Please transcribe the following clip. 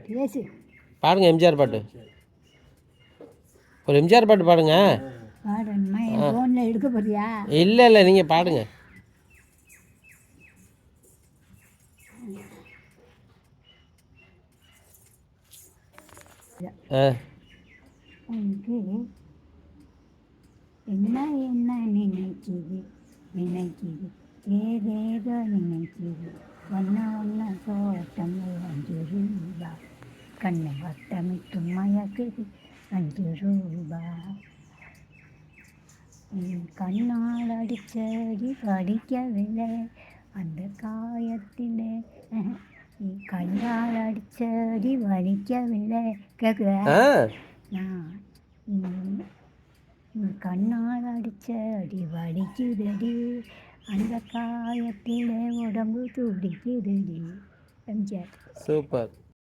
பேசு. பாடுங்க எம்ஜிஆர் பாட்டு. ஒரு எம்ஜிஆர் பாட்டு பாடுங்க. பாடணுமா? என் ஃபோனில் எடுக்க போறியா? இல்லை இல்லை, நீங்கள் பாடுங்க. உனக்கு என்ன என்ன நினைக்குது நினைக்குது ஏதேதோ நினைக்குது ஒன்ன ஒன்ன தோட்டம் 5 ரூபா கண்ணை வட்டமிட்டு மயக்குது 5 ரூபா கண்ணால் அடிச்சடி படிக்கவில்லை அந்த காயத்திலே கண்ணால் அடிச்சடி வலிக்கவில்லை கேட்குற கண்ணால் அடிச்சடி வலிக்குதடி அந்த காயத்திலே உடம்பு துடிக்குதடி. எம்ஜிஆர். சூப்பர்.